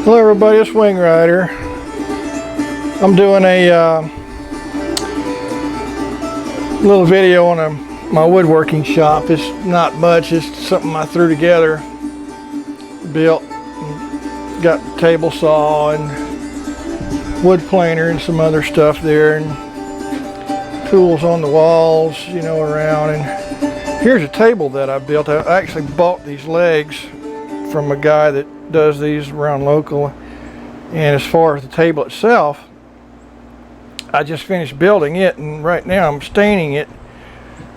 Hello everybody, it's Wing Rider. I'm doing a little video on my woodworking shop. It's not much, it's something I threw together, built, got the table saw and wood planer and some other stuff there, and tools on the walls, you know, around. And here's a table that I built. I actually bought these legs from a guy that does these around local. And as far as the table itself, I just finished building it, and right now I'm staining it,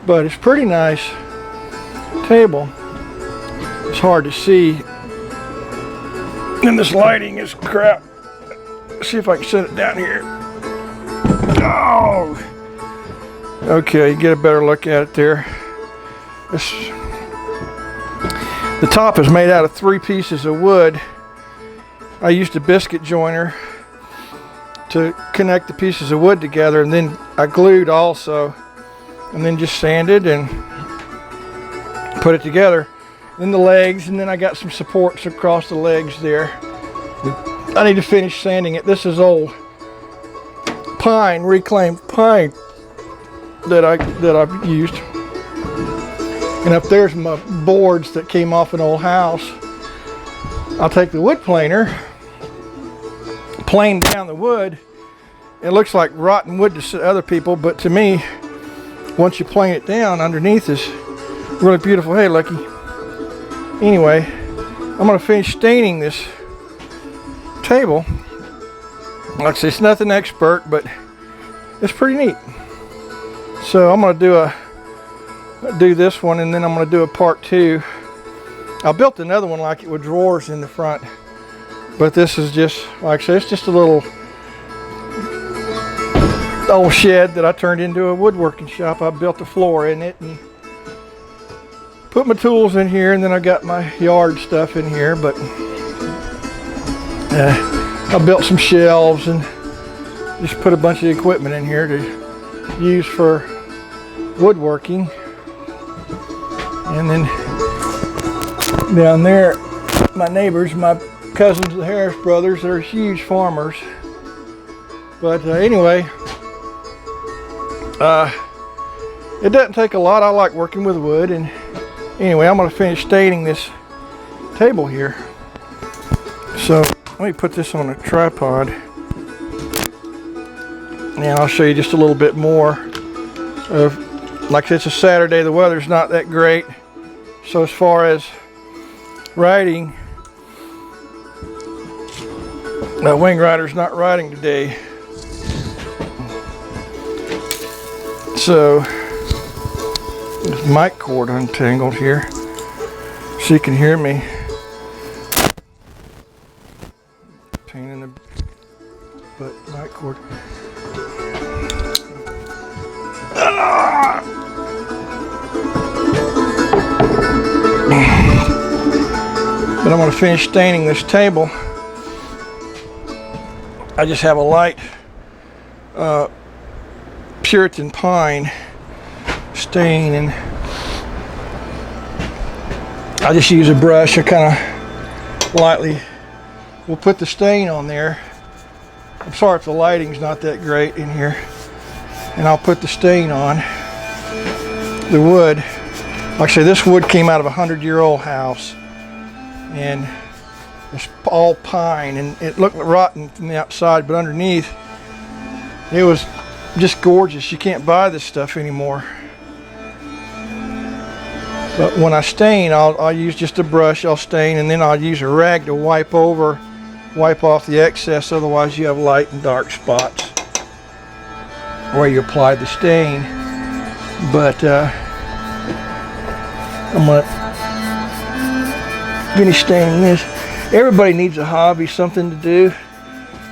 but it's a pretty nice table. It's hard to see and this lighting is crap. Let's see if I can set it down here. Oh, okay, you get a better look at it there. The top is made out of 3 pieces of wood. I used a biscuit joiner to connect the pieces of wood together, and then I glued also, and then just sanded and put it together. Then the legs, and then I got some supports across the legs there. I need to finish sanding it. This is old pine, reclaimed pine that I've used. And up there's my boards that came off an old house. I'll take the wood planer, plane down the wood. It looks like rotten wood to other people, but to me, once you plane it down, underneath is really beautiful. Hey, Lucky. Anyway, I'm going to finish staining this table. Like I say, it's nothing expert, but it's pretty neat. So I'm going to do this one, and then I'm going to do a part 2. I built another one like it with drawers in the front, but this is just, like I said, it's just a little old shed that I turned into a woodworking shop. I built a floor in it and put my tools in here, and then I got my yard stuff in here, but I built some shelves and just put a bunch of equipment in here to use for woodworking. And then down there, my neighbors, my cousins, the Harris brothers, they're huge farmers. But anyway, it doesn't take a lot. I like working with wood. And anyway, I'm going to finish staining this table here. So let me put this on a tripod, and I'll show you just a little bit more of, like it's a Saturday, the weather's not that great. So as far as riding, Wing Rider's not riding today. So this mic cord untangled here, so you can hear me. Pain in the butt, mic cord. But I'm going to finish staining this table. I just have a light Puritan pine stain, and I just use a brush. I kind of lightly will put the stain on there. I'm sorry if the lighting's not that great in here. And I'll put the stain on the wood. Like I say, this wood came out of a 100-year-old house, and it's all pine, and it looked rotten from the outside, but underneath it was just gorgeous. You can't buy this stuff anymore. But when I stain, I'll use just a brush. I'll stain, and then I'll use a rag to wipe off the excess. Otherwise you have light and dark spots where you apply the stain. But I'm gonna finish staining this. Everybody needs a hobby, something to do.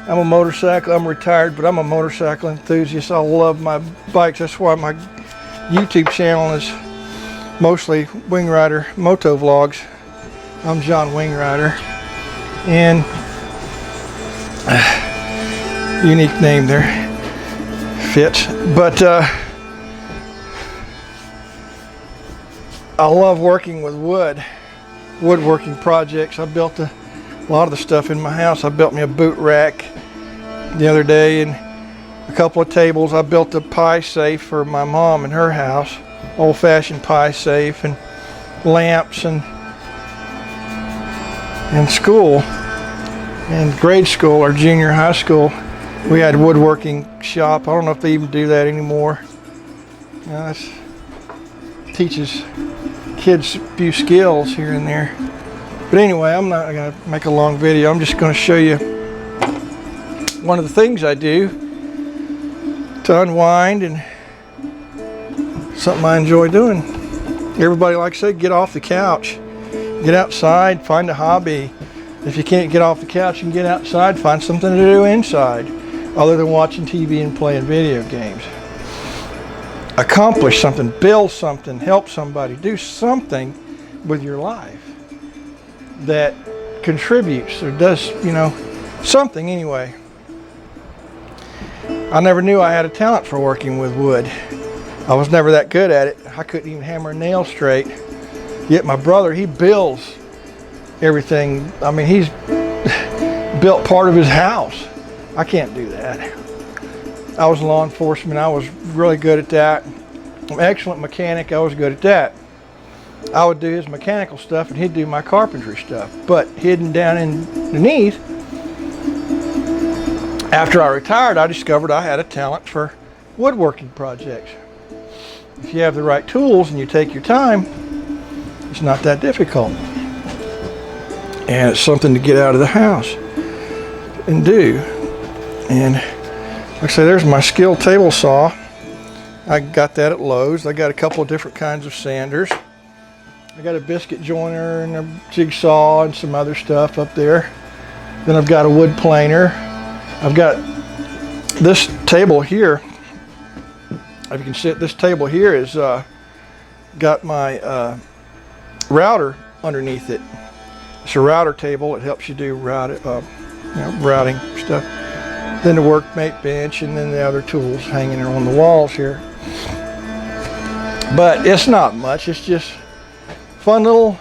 I'm retired, but I'm a motorcycle enthusiast. I love my bikes. That's why my YouTube channel is mostly Wing Rider Moto Vlogs. I'm John Wing Rider, and unique name there, fits. But I love working with woodworking projects. I built a a lot of the stuff in my house. I built me a boot rack the other day and a couple of tables. I built a pie safe for my mom in her house, old-fashioned pie safe, and lamps. And in school, in grade school or junior high school, we had a woodworking shop. I don't know if they even do that anymore. You know, it teaches kids a few skills here and there. But anyway, I'm not going to make a long video. I'm just going to show you one of the things I do to unwind, and something I enjoy doing. Everybody likes to say, get off the couch, get outside, find a hobby. If you can't get off the couch and get outside, find something to do inside other than watching TV and playing video games. Accomplish something, build something, help somebody, do something with your life that contributes or does, you know, something anyway. I never knew I had a talent for working with wood. I was never that good at it. I couldn't even hammer a nail straight. Yet my brother, he builds everything. I mean, he's built part of his house. I can't do that. I was law enforcement. I was really good at that. I'm an excellent mechanic. I was good at that. I would do his mechanical stuff and he'd do my carpentry stuff. But hidden down underneath, after I retired, I discovered I had a talent for woodworking projects. If you have the right tools and you take your time, it's not that difficult. And it's something to get out of the house and do. And like I say, there's my Skill table saw. I got that at Lowe's. I got a couple of different kinds of sanders. I got a biscuit joiner and a jigsaw and some other stuff up there. Then I've got a wood planer. I've got this table here. If you can see it, this table here is got my router underneath it. It's a router table. It helps you do routing stuff. Then the workmate bench, and then the other tools hanging on the walls here. But it's not much. It's just fun little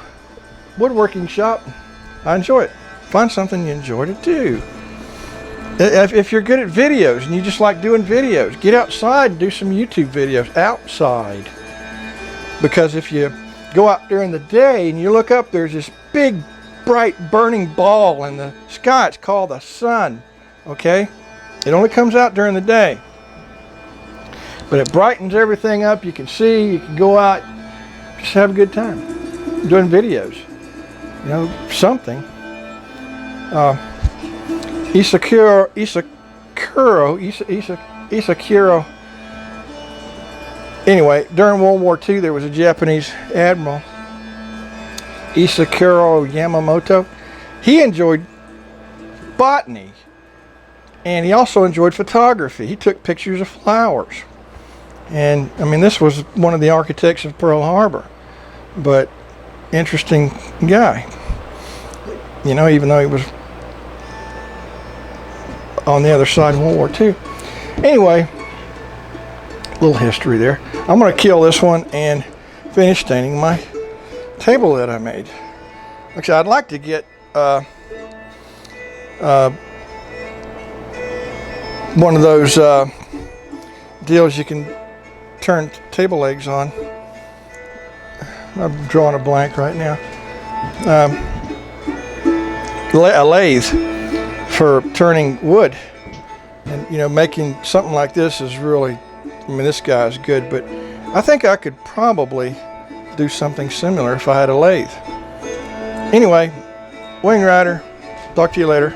woodworking shop. I enjoy it. Find something you enjoy to do. If you're good at videos and you just like doing videos, get outside and do some YouTube videos outside. Because if you go out during the day and you look up, there's this big, bright, burning ball in the sky. It's called the sun. Okay? It only comes out during the day. But it brightens everything up. You can see, you can go out, just have a good time doing videos. You know, something. Isakuro. Anyway, during World War II, there was a Japanese admiral, Isakuro Yamamoto. He enjoyed botany, and he also enjoyed photography. He took pictures of flowers. And, I mean, this was one of the architects of Pearl Harbor. But, interesting guy. You know, even though he was on the other side of World War II. Anyway, little history there. I'm going to kill this one and finish staining my table that I made. Actually, I'd like to get one of those deals you can turn table legs on. I'm drawing a blank right now. A lathe for turning wood, and you know, making something like this is really, I mean, this guy is good, but I think I could probably do something similar if I had a lathe. Anyway, Wing Rider, talk to you later.